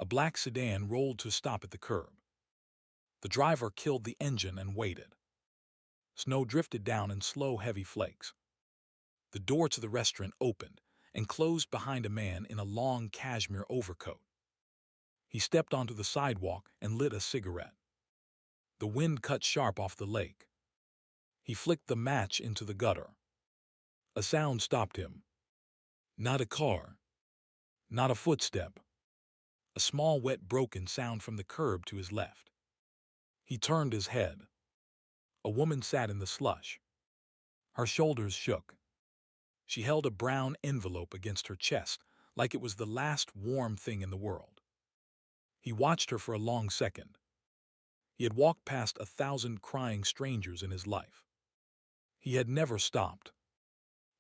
A black sedan rolled to a stop at the curb. The driver killed the engine and waited. Snow drifted down in slow, heavy flakes. The door to the restaurant opened and closed behind a man in a long cashmere overcoat. He stepped onto the sidewalk and lit a cigarette. The wind cut sharp off the lake. He flicked the match into the gutter. A sound stopped him. Not a car. Not a footstep. A small, wet, broken sound from the curb to his left. He turned his head. A woman sat in the slush. Her shoulders shook. She held a brown envelope against her chest like it was the last warm thing in the world. He watched her for a long second. He had walked past 1,000 crying strangers in his life. He had never stopped.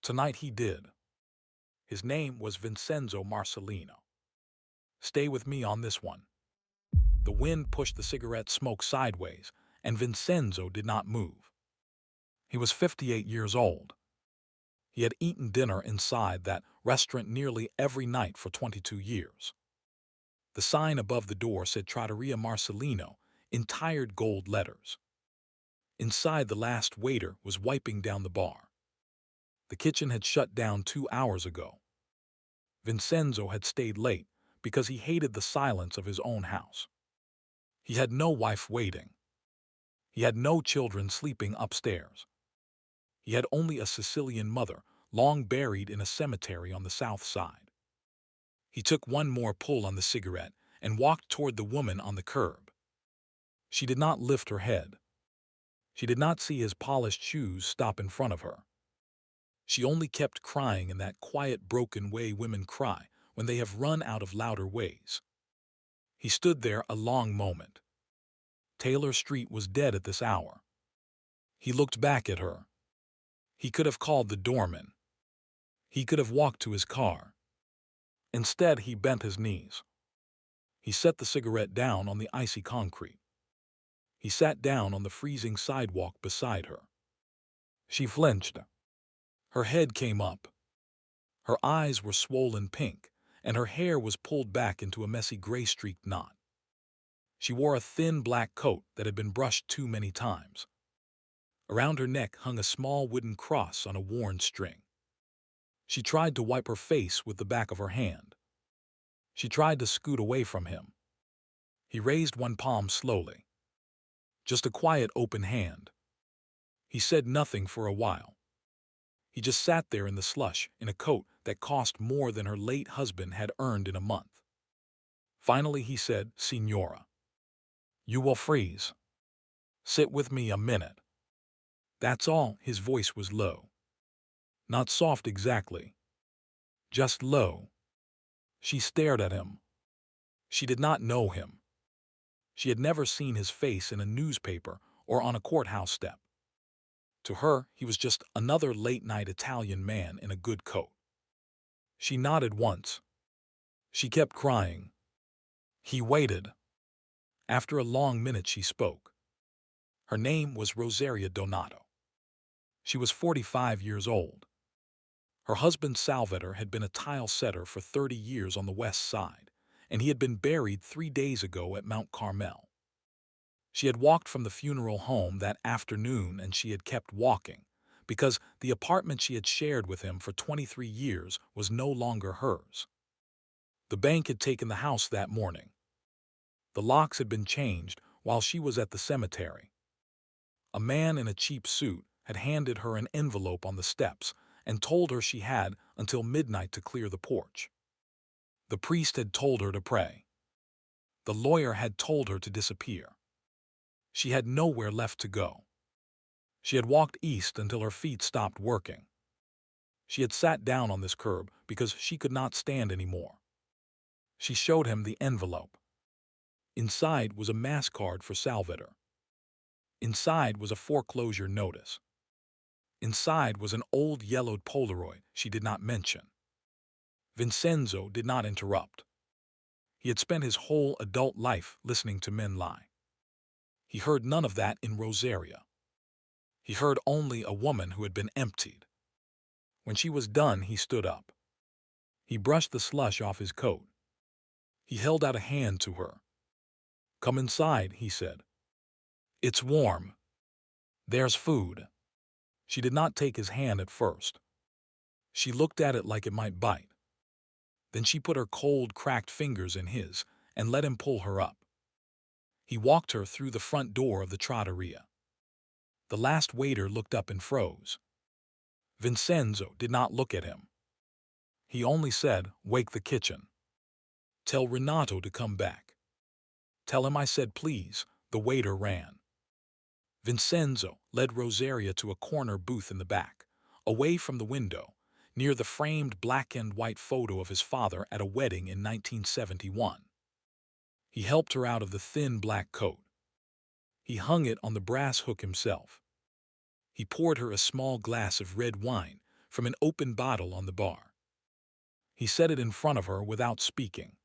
Tonight he did. His name was Vincenzo Marcellino. Stay with me on this one. The wind pushed the cigarette smoke sideways, and Vincenzo did not move. He was 58 years old. He had eaten dinner inside that restaurant nearly every night for 22 years. The sign above the door said Trattoria Marcellino in tired gold letters. Inside, the last waiter was wiping down the bar. The kitchen had shut down 2 hours ago. Vincenzo had stayed late because he hated the silence of his own house. He had no wife waiting. He had no children sleeping upstairs. He had only a Sicilian mother, long buried in a cemetery on the south side. He took one more pull on the cigarette and walked toward the woman on the curb. She did not lift her head. She did not see his polished shoes stop in front of her. She only kept crying in that quiet, broken way women cry when they have run out of louder ways. He stood there a long moment. Taylor Street was dead at this hour. He looked back at her. He could have called the doorman. He could have walked to his car. Instead, he bent his knees. He set the cigarette down on the icy concrete. He sat down on the freezing sidewalk beside her. She flinched. Her head came up. Her eyes were swollen pink, and her hair was pulled back into a messy gray-streaked knot. She wore a thin black coat that had been brushed too many times. Around her neck hung a small wooden cross on a worn string. She tried to wipe her face with the back of her hand. She tried to scoot away from him. He raised one palm slowly. Just a quiet, open hand. He said nothing for a while. He just sat there in the slush in a coat that cost more than her late husband had earned in a month. Finally he said, "Signora, you will freeze. Sit with me a minute." That's all. His voice was low. Not soft exactly. Just low. She stared at him. She did not know him. She had never seen his face in a newspaper or on a courthouse step. To her, he was just another late-night Italian man in a good coat. She nodded once. She kept crying. He waited. After a long minute she spoke. Her name was Rosaria Donato. She was 45 years old. Her husband Salvatore had been a tile setter for 30 years on the west side, and he had been buried 3 days ago at Mount Carmel. She had walked from the funeral home that afternoon, and she had kept walking, because the apartment she had shared with him for 23 years was no longer hers. The bank had taken the house that morning. The locks had been changed while she was at the cemetery. A man in a cheap suit had handed her an envelope on the steps and told her she had until midnight to clear the porch. The priest had told her to pray. The lawyer had told her to disappear. She had nowhere left to go. She had walked east until her feet stopped working. She had sat down on this curb because she could not stand anymore. She showed him the envelope. Inside was a mass card for Salvatore. Inside was a foreclosure notice. Inside was an old yellowed Polaroid she did not mention. Vincenzo did not interrupt. He had spent his whole adult life listening to men lie. He heard none of that in Rosaria. He heard only a woman who had been emptied. When she was done, he stood up. He brushed the slush off his coat. He held out a hand to her. "Come inside," he said. "It's warm. There's food." She did not take his hand at first. She looked at it like it might bite. Then she put her cold, cracked fingers in his and let him pull her up. He walked her through the front door of the trattoria. The last waiter looked up and froze. Vincenzo did not look at him. He only said, "Wake the kitchen. Tell Renato to come back. Tell him I said please." The waiter ran. Vincenzo led Rosaria to a corner booth in the back, away from the window, near the framed black and white photo of his father at a wedding in 1971. He helped her out of the thin black coat. He hung it on the brass hook himself. He poured her a small glass of red wine from an open bottle on the bar. He set it in front of her without speaking.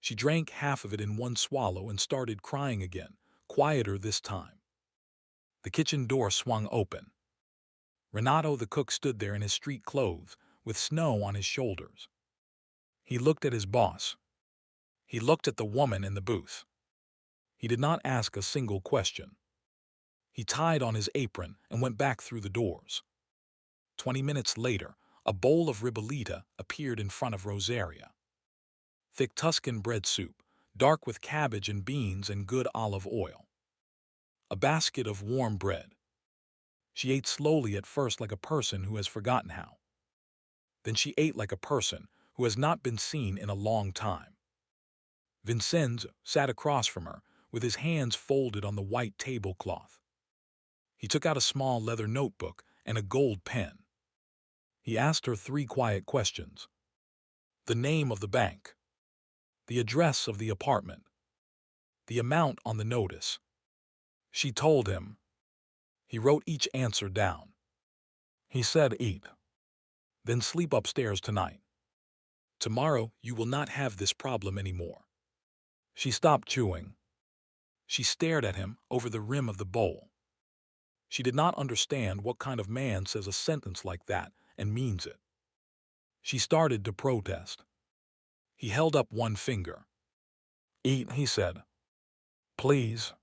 She drank half of it in one swallow and started crying again, quieter this time. The kitchen door swung open. Renato the cook stood there in his street clothes, with snow on his shoulders. He looked at his boss. He looked at the woman in the booth. He did not ask a single question. He tied on his apron and went back through the doors. 20 minutes later, a bowl of ribollita appeared in front of Rosaria. Thick Tuscan bread soup, dark with cabbage and beans and good olive oil. A basket of warm bread. She ate slowly at first like a person who has forgotten how. Then she ate like a person who has not been seen in a long time. Vincenzo sat across from her with his hands folded on the white tablecloth. He took out a small leather notebook and a gold pen. He asked her 3 quiet questions. The name of the bank. The address of the apartment. The amount on the notice. She told him. He wrote each answer down. He said, "Eat. Then sleep upstairs tonight. Tomorrow you will not have this problem anymore." She stopped chewing. She stared at him over the rim of the bowl. She did not understand what kind of man says a sentence like that and means it. She started to protest. He held up one finger. "Eat," he said. "Please."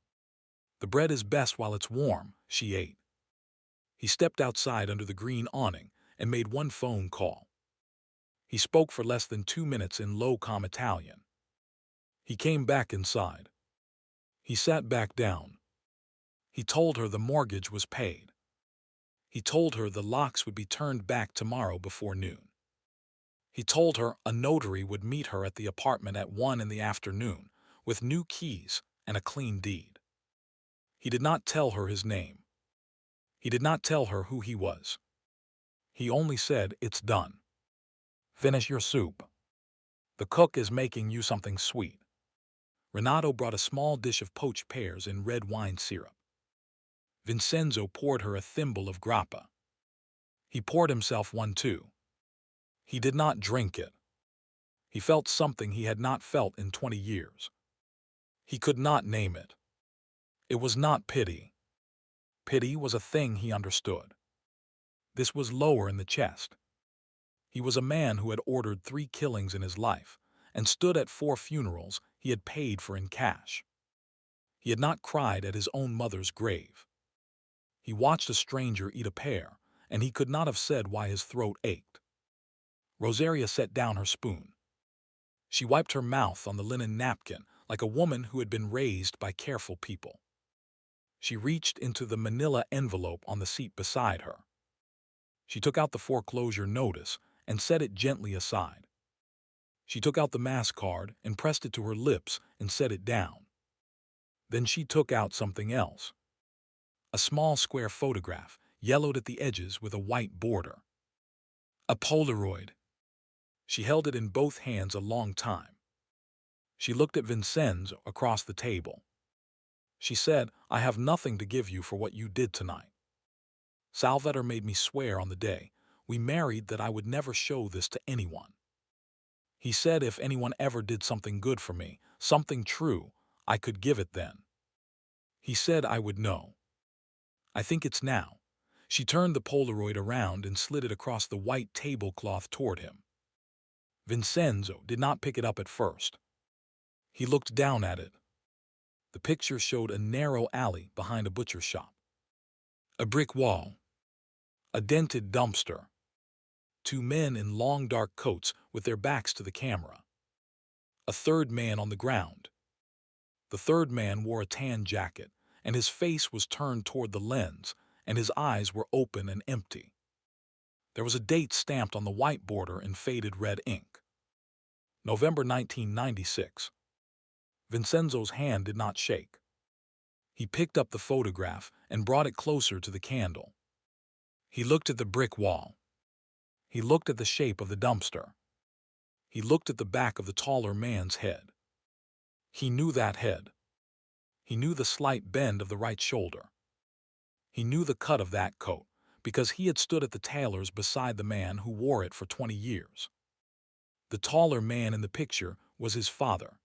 "The bread is best while it's warm," she ate. He stepped outside under the green awning and made one phone call. He spoke for less than 2 minutes in low-com Italian. He came back inside. He sat back down. He told her the mortgage was paid. He told her the locks would be turned back tomorrow before noon. He told her a notary would meet her at the apartment at 1 in the afternoon with new keys and a clean deed. He did not tell her his name. He did not tell her who he was. He only said, "It's done. Finish your soup. The cook is making you something sweet." Renato brought a small dish of poached pears in red wine syrup. Vincenzo poured her a thimble of grappa. He poured himself one too. He did not drink it. He felt something he had not felt in 20 years. He could not name it. It was not pity. Pity was a thing he understood. This was lower in the chest. He was a man who had ordered 3 killings in his life and stood at 4 funerals he had paid for in cash. He had not cried at his own mother's grave. He watched a stranger eat a pear, and he could not have said why his throat ached. Rosaria set down her spoon. She wiped her mouth on the linen napkin like a woman who had been raised by careful people. She reached into the manila envelope on the seat beside her. She took out the foreclosure notice and set it gently aside. She took out the mass card and pressed it to her lips and set it down. Then she took out something else. A small square photograph, yellowed at the edges with a white border. A Polaroid. She held it in both hands a long time. She looked at Vincenzo across the table. She said, "I have nothing to give you for what you did tonight. Salvatore made me swear on the day we married that I would never show this to anyone. He said if anyone ever did something good for me, something true, I could give it then. He said I would know. I think it's now." She turned the Polaroid around and slid it across the white tablecloth toward him. Vincenzo did not pick it up at first. He looked down at it. The picture showed a narrow alley behind a butcher shop. A brick wall. A dented dumpster. Two men in long dark coats with their backs to the camera. A third man on the ground. The third man wore a tan jacket, and his face was turned toward the lens, and his eyes were open and empty. There was a date stamped on the white border in faded red ink. November 1996. Vincenzo's hand did not shake. He picked up the photograph and brought it closer to the candle. He looked at the brick wall. He looked at the shape of the dumpster. He looked at the back of the taller man's head. He knew that head. He knew the slight bend of the right shoulder. He knew the cut of that coat, because he had stood at the tailor's beside the man who wore it for 20 years. The taller man in the picture was his father.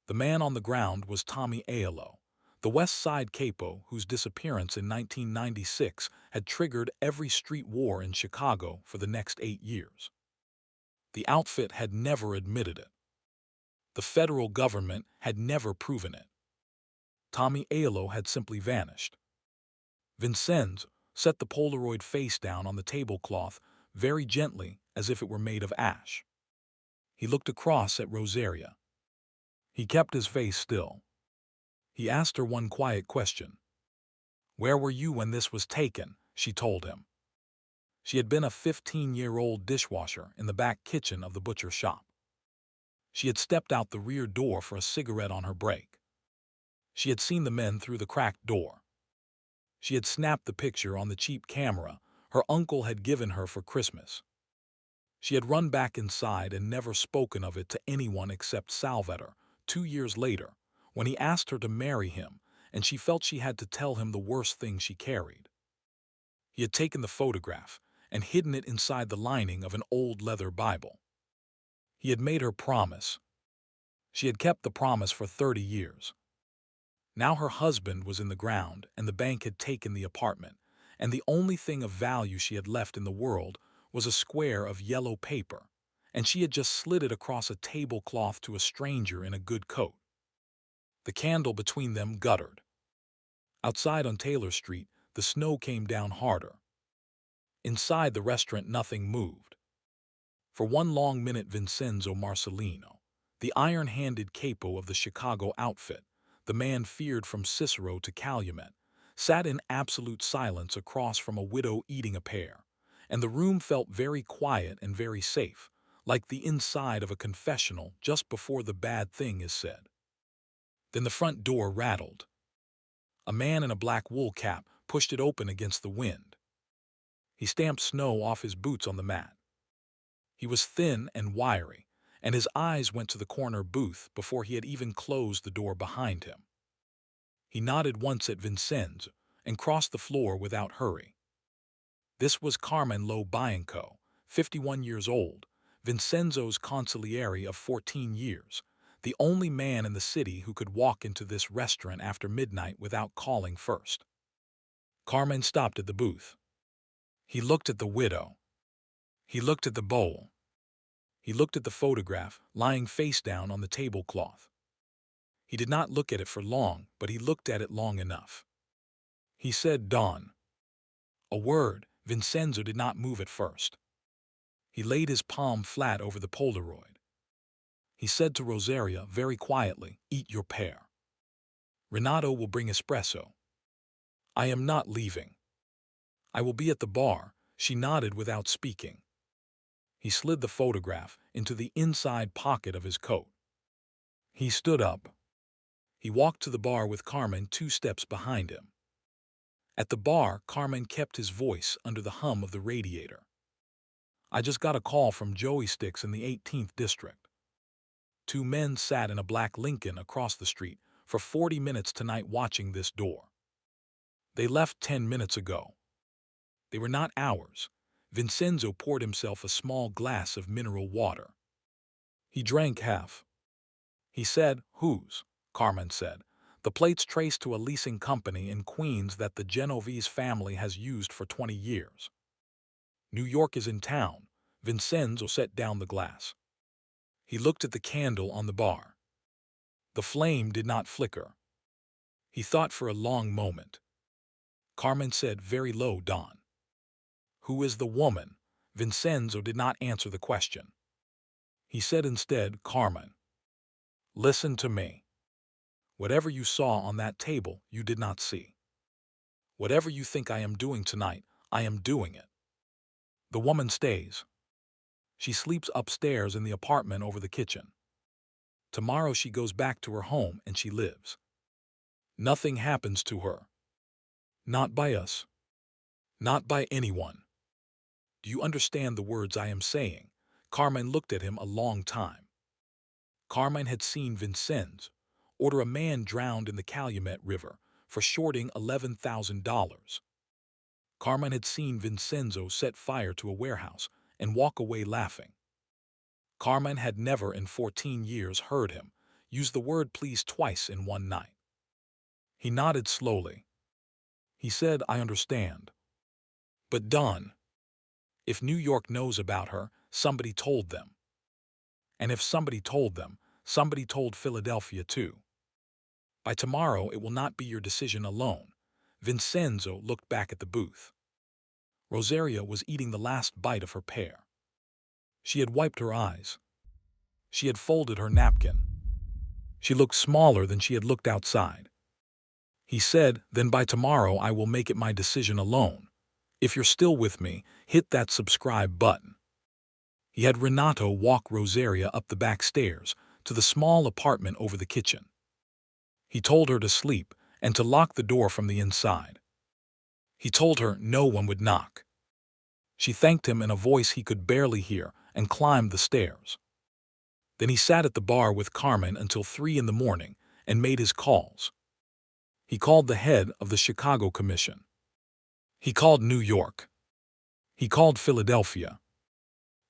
The man on the ground was Tommy Aiello, the West Side capo whose disappearance in 1996 had triggered every street war in Chicago for the next 8 years. The outfit had never admitted it. The federal government had never proven it. Tommy Aiello had simply vanished. Vincenzo set the Polaroid face down on the tablecloth very gently as if it were made of ash. He looked across at Rosaria. He kept his face still. He asked her one quiet question. "Where were you when this was taken?" she told him. She had been a 15-year-old dishwasher in the back kitchen of the butcher shop. She had stepped out the rear door for a cigarette on her break. She had seen the men through the cracked door. She had snapped the picture on the cheap camera her uncle had given her for Christmas. She had run back inside and never spoken of it to anyone except Salvatore 2 years later, when he asked her to marry him, and she felt she had to tell him the worst thing she carried. He had taken the photograph and hidden it inside the lining of an old leather Bible. He had made her promise. She had kept the promise for 30 years. Now her husband was in the ground and the bank had taken the apartment, and the only thing of value she had left in the world was a square of yellow paper, and she had just slid it across a tablecloth to a stranger in a good coat. The candle between them guttered. Outside on Taylor Street, the snow came down harder. Inside the restaurant, nothing moved. For one long minute, Vincenzo Marcellino, the iron-handed capo of the Chicago outfit, the man feared from Cicero to Calumet, sat in absolute silence across from a widow eating a pear, and the room felt very quiet and very safe, like the inside of a confessional just before the bad thing is said. Then the front door rattled. A man in a black wool cap pushed it open against the wind. He stamped snow off his boots on the mat. He was thin and wiry, and his eyes went to the corner booth before he had even closed the door behind him. He nodded once at Vincenzo and crossed the floor without hurry. This was Carmen Lo Bianco, 51 years old, Vincenzo's consigliere of 14 years, the only man in the city who could walk into this restaurant after midnight without calling first. Carmen stopped at the booth. He looked at the widow. He looked at the bowl. He looked at the photograph lying face down on the tablecloth. He did not look at it for long, but he looked at it long enough. He said, "Dawn." A word. Vincenzo did not move at first. He laid his palm flat over the Polaroid. He said to Rosaria very quietly, "Eat your pear. Renato will bring espresso. I am not leaving. I will be at the bar." She nodded without speaking. He slid the photograph into the inside pocket of his coat. He stood up. He walked to the bar with Carmen 2 steps behind him. At the bar, Carmen kept his voice under the hum of the radiator. "I just got a call from Joey Sticks in the 18th District. 2 men sat in a black Lincoln across the street for 40 minutes tonight watching this door. They left 10 minutes ago. They were not hours." Vincenzo poured himself a small glass of mineral water. He drank half. He said, "Whose?" Carmen said. "The plate's traced to a leasing company in Queens that the Genovese family has used for 20 years. New York is in town." Vincenzo set down the glass. He looked at the candle on the bar. The flame did not flicker. He thought for a long moment. Carmen said very low, "Don." "Who is the woman?" Vincenzo did not answer the question. He said instead, "Carmen, listen to me. Whatever you saw on that table, you did not see. Whatever you think I am doing tonight, I am doing it. The woman stays. She sleeps upstairs in the apartment over the kitchen. Tomorrow she goes back to her home and she lives. Nothing happens to her. Not by us. Not by anyone. Do you understand the words I am saying?" Carmen looked at him a long time. Carmen had seen Vincenzo order a man drowned in the Calumet River for shorting $11,000. Carmen had seen Vincenzo set fire to a warehouse and walk away laughing. Carmen had never in 14 years heard him use the word please twice in one night. He nodded slowly. He said, "I understand. But Don, if New York knows about her, somebody told them. And if somebody told them, somebody told Philadelphia too. By tomorrow it will not be your decision alone." Vincenzo looked back at the booth. Rosaria was eating the last bite of her pear. She had wiped her eyes. She had folded her napkin. She looked smaller than she had looked outside. He said, "Then by tomorrow I will make it my decision alone. If you're still with me, hit that subscribe button." He had Renato walk Rosaria up the back stairs to the small apartment over the kitchen. He told her to sleep and to lock the door from the inside. He told her no one would knock. She thanked him in a voice he could barely hear and climbed the stairs. Then he sat at the bar with Carmen until 3 in the morning and made his calls. He called the head of the Chicago Commission. He called New York. He called Philadelphia.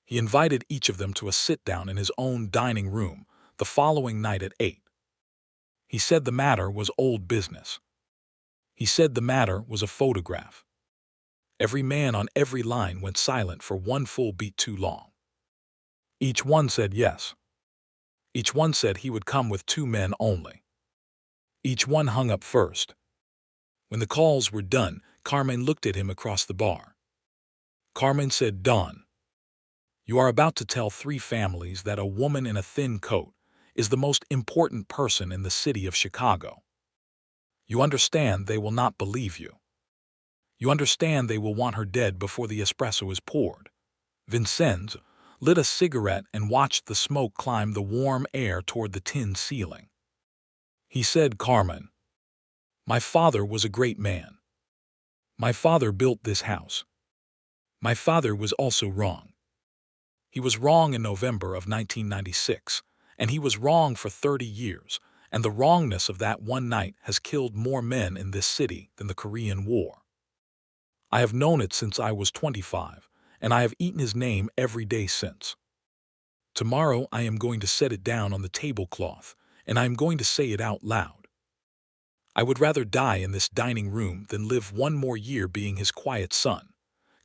He invited each of them to a sit-down in his own dining room the following night at 8. He said the matter was old business. He said the matter was a photograph. Every man on every line went silent for one full beat too long. Each one said yes. Each one said he would come with 2 men only. Each one hung up first. When the calls were done, Carmen looked at him across the bar. Carmen said, "Don, you are about to tell 3 families that a woman in a thin coat is the most important person in the city of Chicago. You understand they will not believe you. You understand they will want her dead before the espresso is poured." Vincenzo lit a cigarette and watched the smoke climb the warm air toward the tin ceiling. He said, "Carmen, my father was a great man. My father built this house. My father was also wrong. He was wrong in November of 1996, and he was wrong for 30 years, and the wrongness of that one night has killed more men in this city than the Korean War. I have known it since I was 25, and I have eaten his name every day since. Tomorrow I am going to set it down on the tablecloth, and I am going to say it out loud. I would rather die in this dining room than live one more year being his quiet son."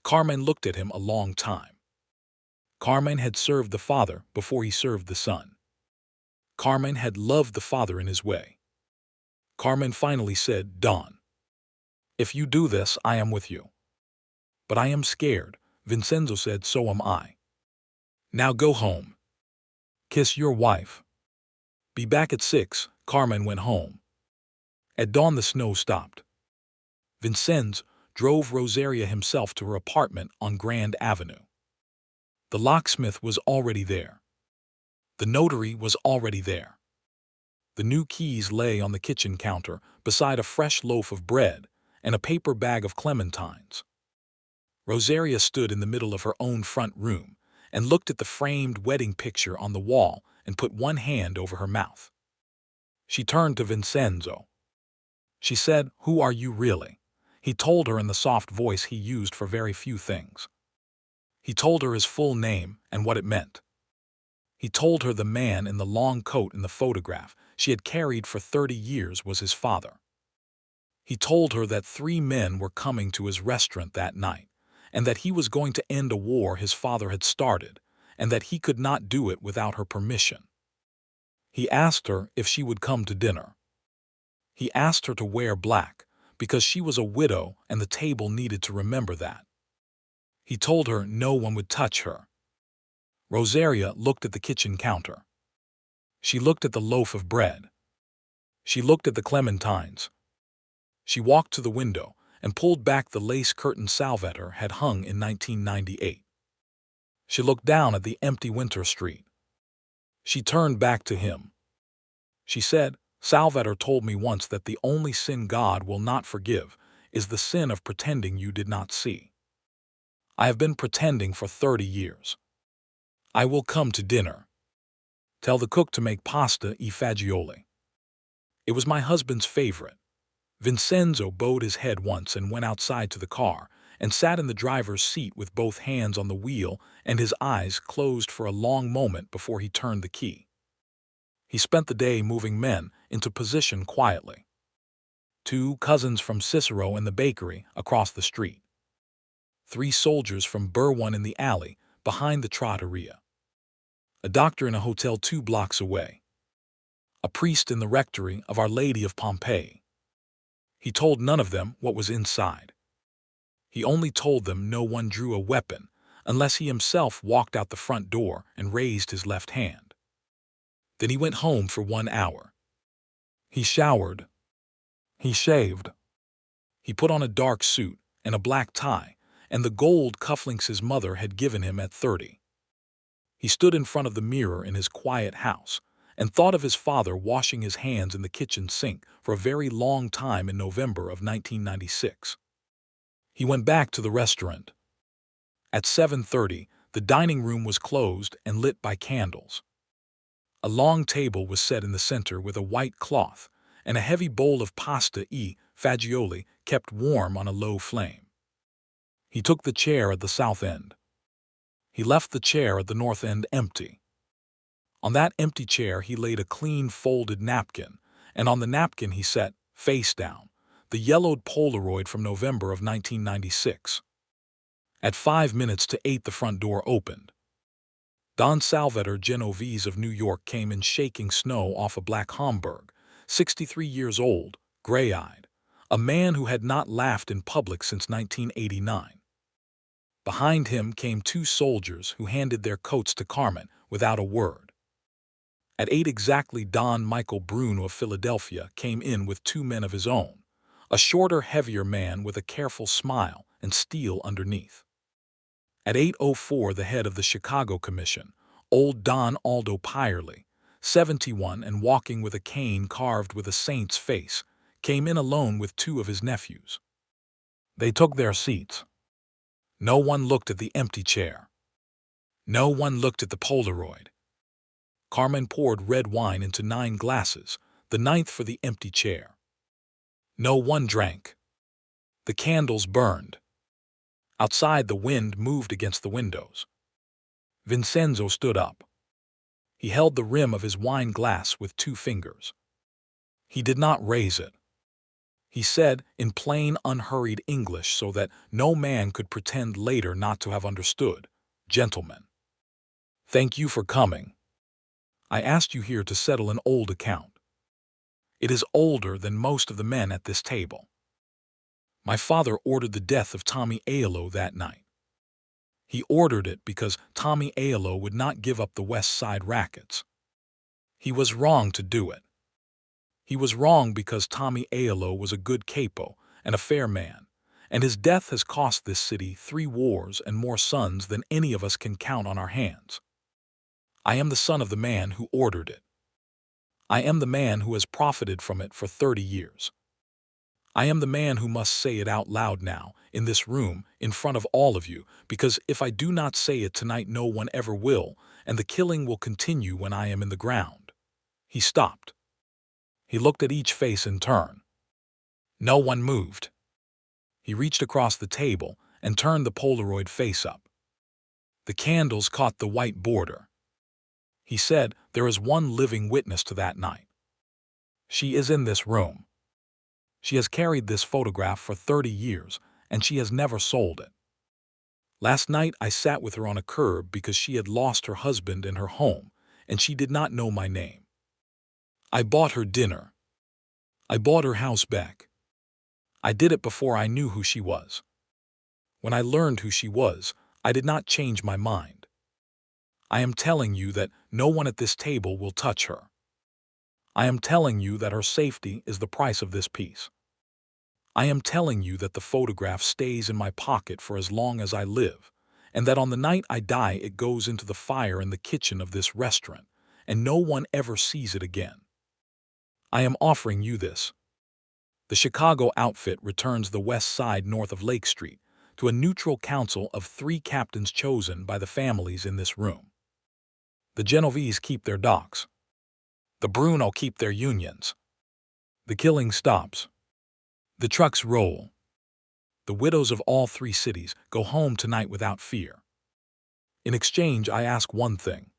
Carmen looked at him a long time. Carmen had served the father before he served the son. Carmen had loved the father in his way. Carmen finally said, "Don, if you do this, I am with you. But I am scared." Vincenzo said, "So am I. Now go home. Kiss your wife. Be back at 6. Carmen went home. At dawn the snow stopped. Vincenzo drove Rosaria himself to her apartment on Grand Avenue. The locksmith was already there. The notary was already there. The new keys lay on the kitchen counter beside a fresh loaf of bread and a paper bag of clementines. Rosaria stood in the middle of her own front room and looked at the framed wedding picture on the wall and put one hand over her mouth. She turned to Vincenzo. She said, "Who are you really?" He told her in the soft voice he used for very few things. He told her his full name and what it meant. He told her the man in the long coat in the photograph she had carried for 30 years was his father. He told her that 3 men were coming to his restaurant that night, and that he was going to end a war his father had started, and that he could not do it without her permission. He asked her if she would come to dinner. He asked her to wear black, because she was a widow and the table needed to remember that. He told her no one would touch her. Rosaria looked at the kitchen counter. She looked at the loaf of bread. She looked at the clementines. She walked to the window and pulled back the lace curtain Salvatore had hung in 1998. She looked down at the empty Winter Street. She turned back to him. She said, "Salvatore told me once that the only sin God will not forgive is the sin of pretending you did not see. I have been pretending for 30 years. I will come to dinner. Tell the cook to make pasta e fagioli." It was my husband's favorite. Vincenzo bowed his head once and went outside to the car and sat in the driver's seat with both hands on the wheel and his eyes closed for a long moment before he turned the key. He spent the day moving men into position quietly. 2 cousins from Cicero in the bakery across the street. 3 soldiers from Burr1 in the alley behind the trattoria. A doctor in a hotel 2 blocks away. A priest in the rectory of Our Lady of Pompeii. He told none of them what was inside. He only told them no one drew a weapon unless he himself walked out the front door and raised his left hand. Then he went home for 1 hour. He showered. He shaved. He put on a dark suit and a black tie and the gold cufflinks his mother had given him at 30. He stood in front of the mirror in his quiet house and thought of his father washing his hands in the kitchen sink for a very long time in November of 1996. He went back to the restaurant. At 7:30, the dining room was closed and lit by candles. A long table was set in the center with a white cloth, and a heavy bowl of pasta e fagioli kept warm on a low flame. He took the chair at the south end. He left the chair at the north end empty. On that empty chair he laid a clean folded napkin, and on the napkin he set, face down, the yellowed Polaroid from November of 1996. At 5 minutes to 8 the front door opened. Don Salvatore Genovese of New York came in shaking snow off a black Homburg, 63 years old, gray-eyed, a man who had not laughed in public since 1989. Behind him came 2 soldiers who handed their coats to Carmen without a word. At 8 exactly Don Michael Bruno of Philadelphia came in with 2 men of his own, a shorter, heavier man with a careful smile and steel underneath. At 8:04 the head of the Chicago Commission, old Don Aldo Pyerly, 71 and walking with a cane carved with a saint's face, came in alone with 2 of his nephews. They took their seats. No one looked at the empty chair. No one looked at the Polaroid. Carmen poured red wine into 9 glasses, the 9th for the empty chair. No one drank. The candles burned. Outside the wind moved against the windows. Vincenzo stood up. He held the rim of his wine glass with 2 fingers. He did not raise it. He said in plain, unhurried English so that no man could pretend later not to have understood, "Gentlemen, thank you for coming. I asked you here to settle an old account. It is older than most of the men at this table. My father ordered the death of Tommy Aiello that night. He ordered it because Tommy Aiello would not give up the West Side rackets. He was wrong to do it. He was wrong because Tommy Aiello was a good capo and a fair man, and his death has cost this city 3 wars and more sons than any of us can count on our hands. I am the son of the man who ordered it. I am the man who has profited from it for 30 years. I am the man who must say it out loud now, in this room, in front of all of you, because if I do not say it tonight no one ever will, and the killing will continue when I am in the ground." He stopped. He looked at each face in turn. No one moved. He reached across the table and turned the Polaroid face up. The candles caught the white border. He said, "There is one living witness to that night. She is in this room. She has carried this photograph for 30 years, and she has never sold it. Last night I sat with her on a curb because she had lost her husband and her home, and she did not know my name. I bought her dinner. I bought her house back. I did it before I knew who she was. When I learned who she was, I did not change my mind. I am telling you that no one at this table will touch her. I am telling you that her safety is the price of this peace. I am telling you that the photograph stays in my pocket for as long as I live, and that on the night I die it goes into the fire in the kitchen of this restaurant, and no one ever sees it again. I am offering you this. The Chicago outfit returns the west side north of Lake Street to a neutral council of 3 captains chosen by the families in this room. The Genovese keep their docks. The Bruno keep their unions. The killing stops. The trucks roll. The widows of all 3 cities go home tonight without fear. In exchange, I ask one thing.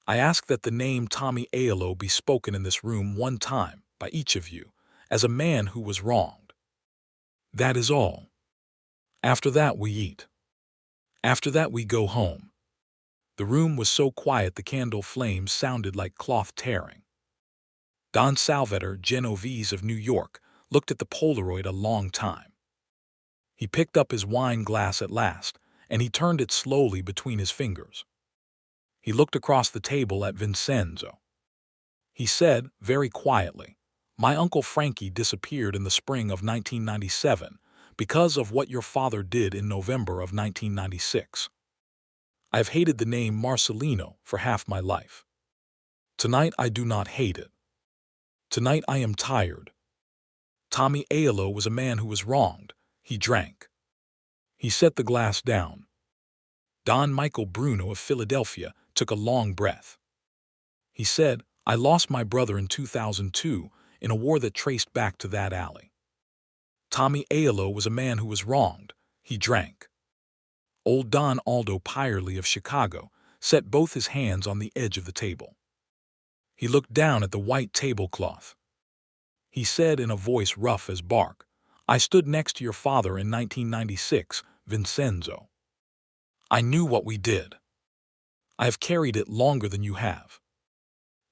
I ask that the name Tommy Aiello be spoken in this room one time by each of you as a man who was wronged. That is all. After that we eat. After that we go home. The room was so quiet the candle flames sounded like cloth tearing. Don Salvator Genovese of New York looked at the Polaroid a long time. He picked up his wine glass at last, and he turned it slowly between his fingers. He looked across the table at Vincenzo. He said, very quietly, "My Uncle Frankie disappeared in the spring of 1997 because of what your father did in November of 1996. I have hated the name Marcelino for half my life. Tonight I do not hate it. Tonight I am tired. Tommy Aiello was a man who was wronged. He drank. He set the glass down. Don Michael Bruno of Philadelphia took a long breath. He said, I lost my brother in 2002 in a war that traced back to that alley. Tommy Aiello was a man who was wronged. He drank. Old Don Aldo Pyerly of Chicago set both his hands on the edge of the table. He looked down at the white tablecloth. He said in a voice rough as bark, I stood next to your father in 1996, Vincenzo. I knew what we did. I have carried it longer than you have.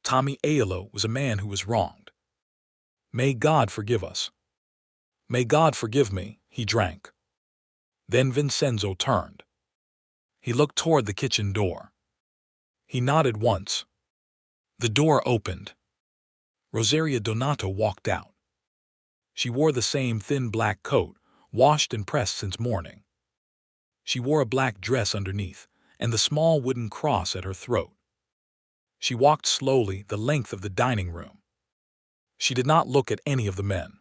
Tommy Aiello was a man who was wronged. May God forgive us. May God forgive me, he drank. Then Vincenzo turned. He looked toward the kitchen door. He nodded once. The door opened. Rosaria Donato walked out. She wore the same thin black coat, washed and pressed since morning. She wore a black dress underneath, and the small wooden cross at her throat. She walked slowly the length of the dining room. She did not look at any of the men.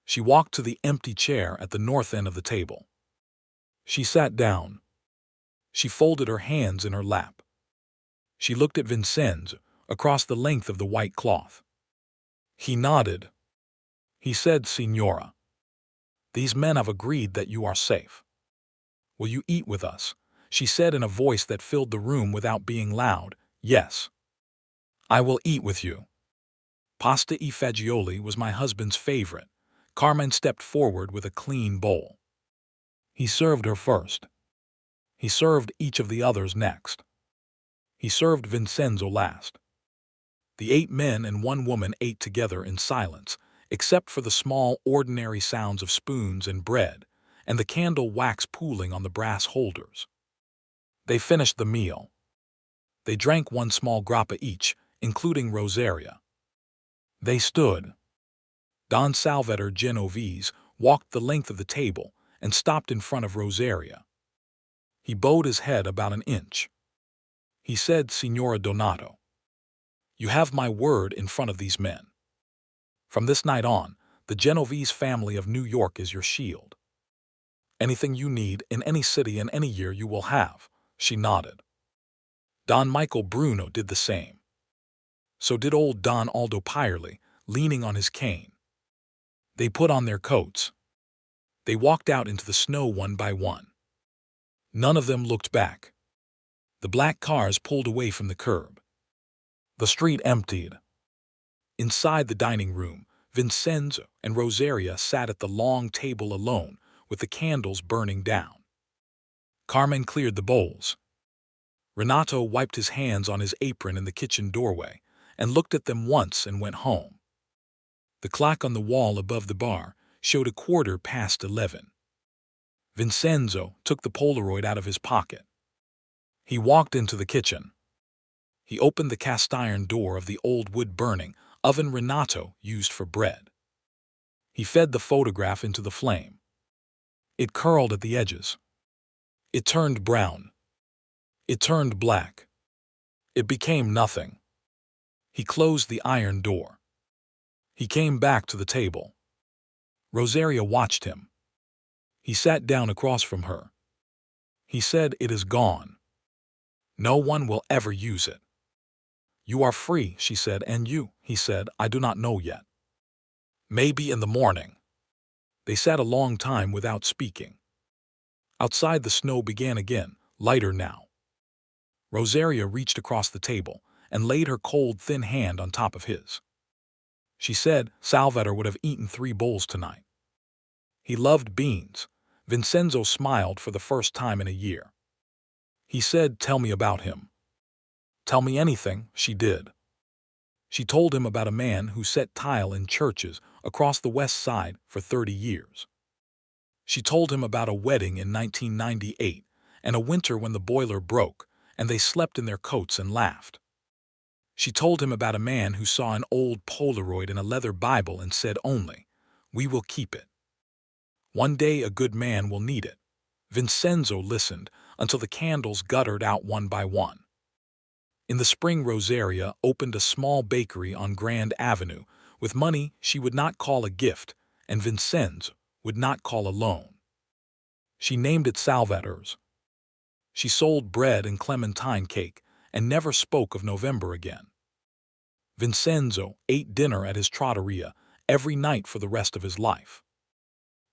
She walked to the empty chair at the north end of the table. She sat down. She folded her hands in her lap. She looked at Vincenzo across the length of the white cloth. He nodded. He said, Signora, these men have agreed that you are safe. Will you eat with us? She said in a voice that filled the room without being loud. Yes. I will eat with you. Pasta e fagioli was my husband's favorite. Carmen stepped forward with a clean bowl. He served her first. He served each of the others next. He served Vincenzo last. The 8 men and 1 woman ate together in silence, except for the small, ordinary sounds of spoons and bread, and the candle wax pooling on the brass holders. They finished the meal. They drank 1 small grappa each, including Rosaria. They stood. Don Salvator Genovese walked the length of the table and stopped in front of Rosaria. He bowed his head about an inch. He said, Signora Donato, you have my word in front of these men. From this night on, the Genovese family of New York is your shield. Anything you need in any city in any year you will have. She nodded. Don Michael Bruno did the same. So did old Don Aldo Pyerly, leaning on his cane. They put on their coats. They walked out into the snow one by one. None of them looked back. The black cars pulled away from the curb. The street emptied. Inside the dining room, Vincenzo and Rosaria sat at the long table alone with the candles burning down. Carmen cleared the bowls. Renato wiped his hands on his apron in the kitchen doorway, and looked at them once and went home. The clock on the wall above the bar showed 11:15. Vincenzo took the Polaroid out of his pocket. He walked into the kitchen. He opened the cast-iron door of the old wood-burning oven Renato used for bread. He fed the photograph into the flame. It curled at the edges. It turned brown. It turned black. It became nothing. He closed the iron door. He came back to the table. Rosaria watched him. He sat down across from her. He said, "It is gone. No one will ever use it." "You are free," she said. "And you?" he said. "I do not know yet. Maybe in the morning." They sat a long time without speaking. Outside, the snow began again, lighter now. Rosaria reached across the table and laid her cold, thin hand on top of his. She said, "Salvatore would have eaten 3 bowls tonight. He loved beans." Vincenzo smiled for the first time in a year. He said, "Tell me about him." "Tell me anything." She did. She told him about a man who set tile in churches across the West Side for 30 years. She told him about a wedding in 1998 and a winter when the boiler broke and they slept in their coats and laughed. She told him about a man who saw an old Polaroid in a leather Bible and said only, "We will keep it. One day a good man will need it." Vincenzo listened until the candles guttered out one by one. In the spring, Rosaria opened a small bakery on Grand Avenue with money she would not call a gift and Vincenzo would not call a loan. She named it Salvatore's. She sold bread and clementine cake and never spoke of November again. Vincenzo ate dinner at his trattoria every night for the rest of his life.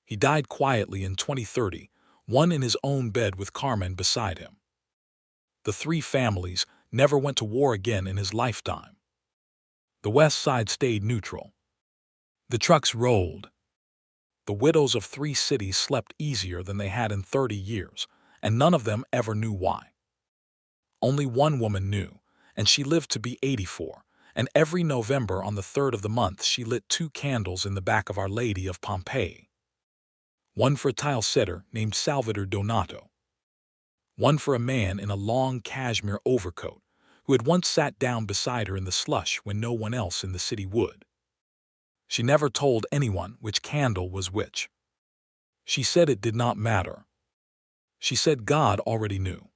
He died quietly in 2030, one in his own bed with Carmen beside him. The 3 families never went to war again in his lifetime. The West Side stayed neutral. The trucks rolled. The widows of 3 cities slept easier than they had in 30 years, and none of them ever knew why. Only one woman knew, and she lived to be 84, and every November on the 3rd of the month she lit 2 candles in the back of Our Lady of Pompeii. One for a tile setter named Salvatore Donato. One for a man in a long cashmere overcoat who had once sat down beside her in the slush when no one else in the city would. She never told anyone which candle was which. She said it did not matter. She said God already knew.